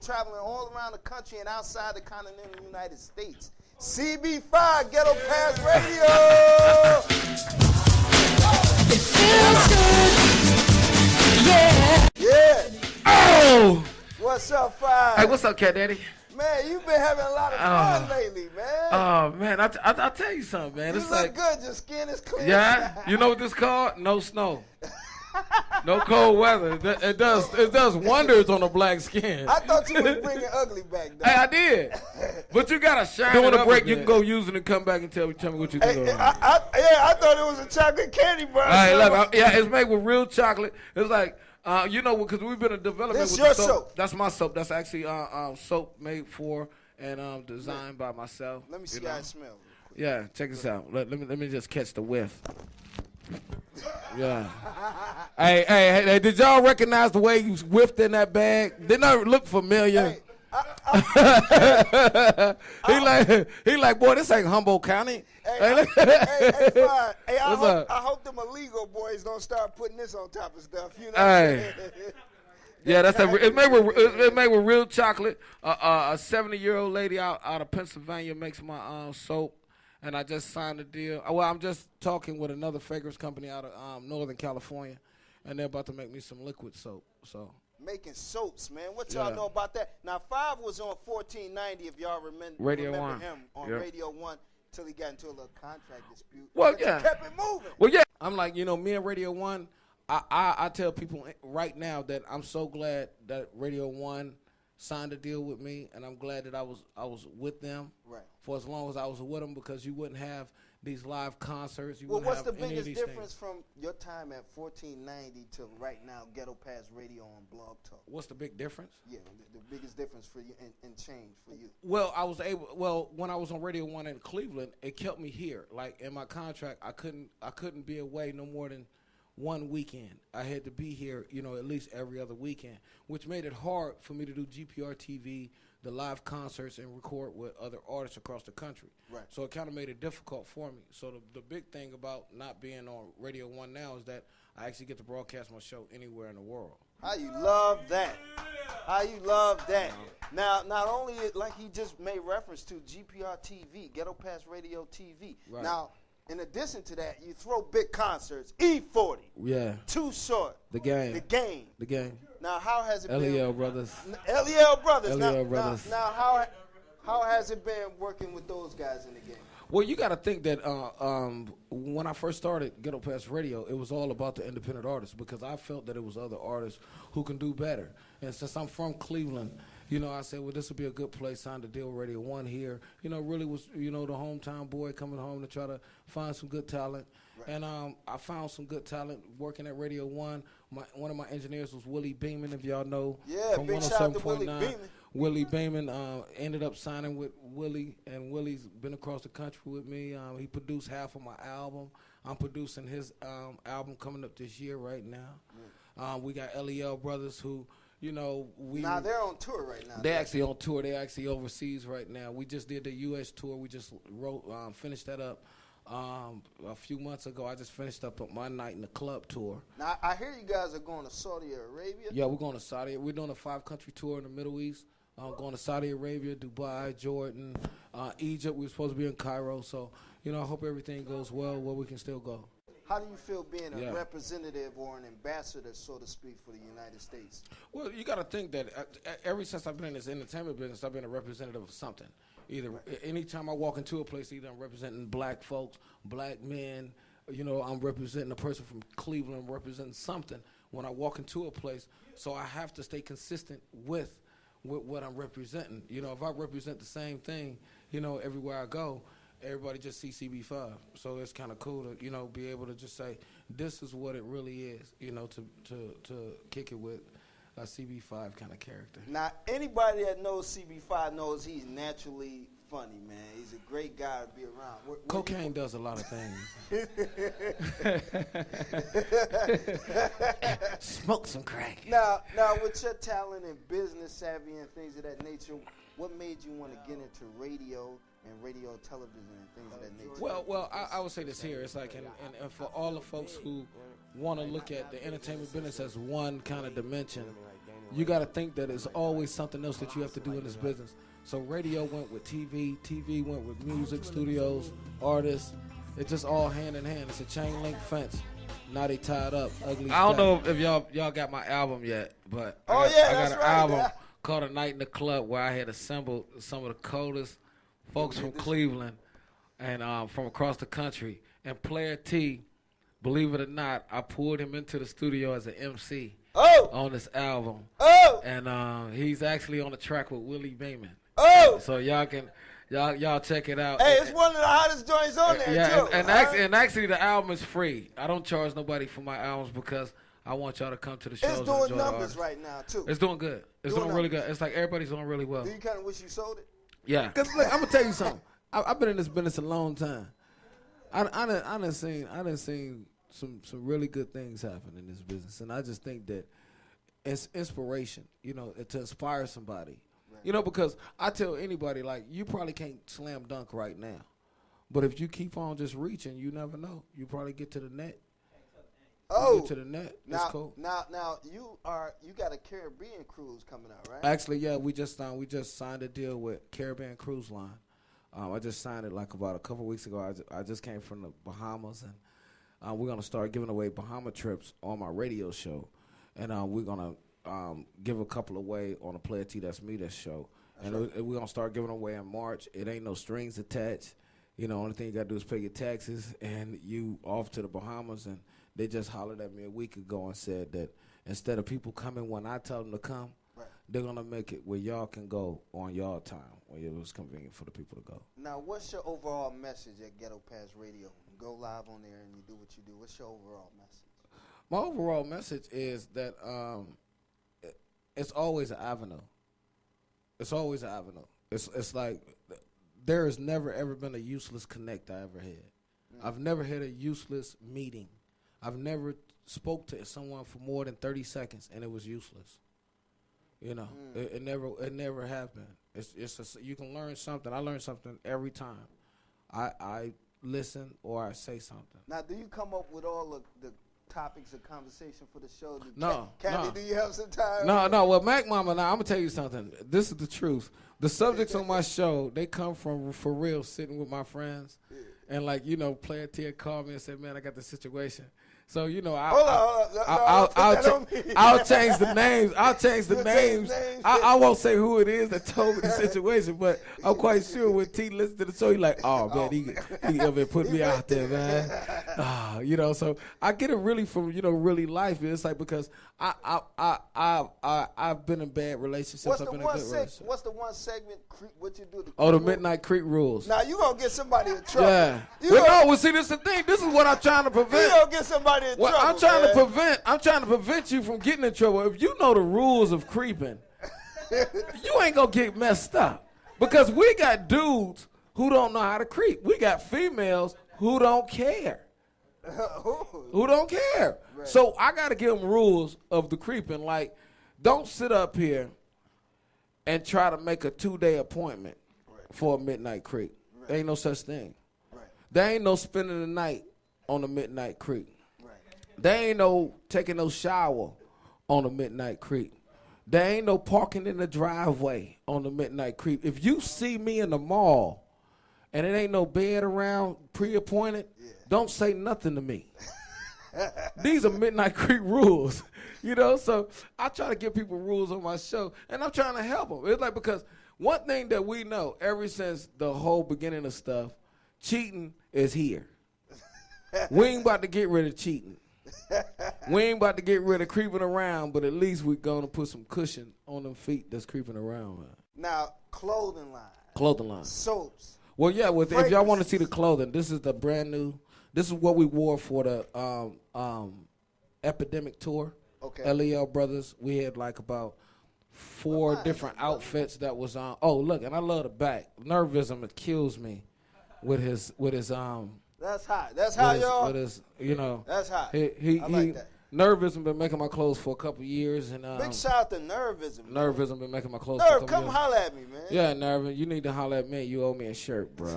traveling all around the country and outside the continental United States. CB5 Ghetto Pass Radio. It feels good. Yeah. Yeah. Oh! What's up, Five? Hey, what's up, Cat Daddy? Man, you've been having a lot of fun lately, man. Oh, man, I'll tell you something, man. You It's look like, good. Your skin is clear. yeah, you know what this called? No snow. No cold weather. It does wonders on the black skin. I thought you was bringing ugly back, though. Hey, I did. But you got to shine During it the up break, again. You can go use it and come back and tell me what you think of it. I thought it was a chocolate candy bar. Hey, look, it's made with real chocolate. It's like, because we've been in development This with your the soap. That's my soap. That's actually soap made for and designed by myself. Let me see how it smells. Yeah, check this out. Let me just catch the whiff. Yeah. Hey, did y'all recognize the way you whiffed in that bag? Didn't that look familiar? He like, boy, this ain't Humboldt County. Fine. Hey, I hope them illegal boys don't start putting this on top of stuff. You know. Hey. Yeah, it's made with real chocolate. A 70-year-old lady out of Pennsylvania makes my soap, and I just signed a deal. Well, I'm just talking with another fragrance company out of Northern California, and they're about to make me some liquid soap. So making soaps, man. What y'all know about that? Now, Five was on 1490, if y'all remember him on Radio 1 till he got into a little contract dispute. Well, but yeah. He kept it moving. Well, yeah. I'm like, me and Radio 1, I tell people right now that I'm so glad that Radio 1 signed a deal with me, and I'm glad that I was with them for as long as I was with them, because you wouldn't have these live concerts. What's the biggest difference from your time at 1490 to right now, Ghetto Pass Radio on Blog Talk? What's the big difference? Yeah, the biggest difference for you and change for you. Well, when I was on Radio 1 in Cleveland, it kept me here. Like in my contract, I couldn't be away no more than one weekend. I had to be here, at least every other weekend, which made it hard for me to do GPR TV, the live concerts, and record with other artists across the country. Right. So it kind of made it difficult for me. So the big thing about not being on Radio 1 now is that I actually get to broadcast my show anywhere in the world. How you love that. How you love that. Now, not only like he just made reference to GPR TV, Ghetto Pass Radio TV. Right. Now, in addition to that, you throw big concerts, E40. Yeah. Too Short. The Game. The Game. Now, how has it been? LEL Brothers. LEL Brothers. Brothers. Now, how has it been working with those guys in the game? Well, you got to think that when I first started Ghetto Pass Radio, it was all about the independent artists, because I felt that it was other artists who can do better. And since I'm from Cleveland, I said, well, this would be a good place, signed a deal with Radio 1 here. Really was, the hometown boy coming home to try to find some good talent. Right. And I found some good talent working at Radio 1. One of my engineers was Willie Beeman, if y'all know. Yeah, from big shout out to Willie Beeman. Willie Beeman ended up signing with Willie, and Willie's been across the country with me. He produced half of my album. I'm producing his album coming up this year right now. Yeah. We got LEL Brothers who... Now they're on tour right now. They're actually on tour. They're actually overseas right now. We just did the U.S. tour. We just finished that up a few months ago. I just finished up my night in the club tour. Now, I hear you guys are going to Saudi Arabia. Yeah, we're going to Saudi. We're doing a 5-country tour in the Middle East. Going to Saudi Arabia, Dubai, Jordan, Egypt. We were supposed to be in Cairo. So, I hope everything goes well where we can still go. How do you feel being a representative or an ambassador, so to speak, for the United States? Well, you got to think that ever since I've been in this entertainment business, I've been a representative of something. Anytime I walk into a place, either I'm representing black folks, black men, I'm representing a person from Cleveland, I'm representing something when I walk into a place. So I have to stay consistent with what I'm representing. If I represent the same thing, everywhere I go, everybody just sees CB5. So it's kind of cool to, be able to just say, this is what it really is, to kick it with a CB5 kind of character. Now, anybody that knows CB5 knows he's naturally funny, man. He's a great guy to be around. Cocaine does a lot of things. Smoke some crack. Now, with your talent and business savvy and things of that nature, what made you want to get into radio and radio, television, and things of that nature? Well, I would say this here. It's like, and for all the folks who want to look at the entertainment business as one kind of dimension, you got to think that it's always something else that you have to do in this business. So radio went with TV, TV went with music, studios, artists. It's just all hand in hand. It's a chain link fence. Now they tied up. Ugly. I don't know if y'all got my album yet, but I got an album called A Night in the Club where I had assembled some of the coldest folks from Cleveland and from across the country. And Playa T, believe it or not, I pulled him into the studio as an MC on this album. And he's actually on the track with Willie Beeman. So y'all check it out. Hey, it's one of the hottest joints on there, too. And actually the album is free. I don't charge nobody for my albums because I want y'all to come to the shows. It's doing numbers right now, too. It's doing good. It's doing really good. It's like everybody's doing really well. Do you kind of wish you sold it? Yeah. Cause look, I'm gonna tell you something. I've been in this business a long time. I done seen some really good things happen in this business, and I just think that it's inspiration, to inspire somebody. Right. Because I tell anybody, like, you probably can't slam dunk right now, but if you keep on just reaching, you never know. You probably get to the net. Get to the net. That's cool. Now you got a Caribbean cruise coming out, right? Actually, yeah, we just signed a deal with Caribbean Cruise Line. I just signed it like about a couple weeks ago. I just came from the Bahamas, and we're gonna start giving away Bahama trips on my radio show, and we're gonna give a couple away on the Playa T That's Me That show, and we're gonna start giving away in March. It ain't no strings attached. Only thing you gotta do is pay your taxes, and you off to the Bahamas. And they just hollered at me a week ago and said that instead of people coming when I tell them to come, they're going to make it where y'all can go on y'all time, where it was convenient for the people to go. Now, what's your overall message at Ghetto Pass Radio? You go live on there and you do what you do. What's your overall message? My overall message is that it's always an avenue. It's always an avenue. It's like there has never, ever been a useless connect I ever had. I've never had a useless meeting. I've never spoke to someone for more than 30 seconds and it was useless. It never happened. It's you can learn something. I learn something every time. I listen or I say something. Now, do you come up with all of the topics of conversation for the show? No. Candy, do you have some time? No. Well, Mac Mama, now I'm gonna tell you something. This is the truth. The subjects on my show, they come from for real sitting with my friends, and Playa T called me and said, "Man, I got this situation." So I'll change the names. I won't say who it is that told me the situation, but I'm quite sure when T listens to the show, he's like, "Oh man, he ever put me out there, man." So I get it really from really life. It's like because I've been in bad relationships. I've been in good relationships. What's the one segment? What you do? The Midnight Creek Rules. Now you gonna get somebody in trouble. Yeah. See, this is the thing. This is what I'm trying to prevent. You gonna get somebody in trouble. I'm trying to prevent you from getting in trouble. If you know the rules of creeping, you ain't gonna get messed up. Because we got dudes who don't know how to creep. We got females who don't care. Who don't care. Right. So I gotta give them rules of the creeping. Like, don't sit up here and try to make a 2-day appointment for a midnight creep. Right. There ain't no such thing. Right. There ain't no spending the night on a midnight creep. There ain't no taking no shower on a midnight creep. There ain't no parking in the driveway on the midnight creep. If you see me in the mall and it ain't no bed around pre-appointed, don't say nothing to me. These are midnight creep rules, So I try to give people rules on my show, and I'm trying to help them. It's like because one thing that we know ever since the whole beginning of stuff, cheating is here. We ain't about to get rid of cheating. We ain't about to get rid of creeping around, but at least we're going to put some cushion on them feet that's creeping around. Man. Now, clothing line. Soaps. Well, yeah, if y'all want to see the clothing, this is the brand new. This is what we wore for the Epidemic Tour. Okay. LEL Brothers. We had like about 4 different outfits that was on. Oh, look, and I love the back. Nervism, it kills me with his That's hot. That's how y'all. That's hot. I like that. Nervism been making my clothes for a couple years, and big shout out to Nervism. Nervism been making my clothes. For a couple come years. Holler at me, man. Yeah, Nerv, you need to holler at me. You owe me a shirt, bro.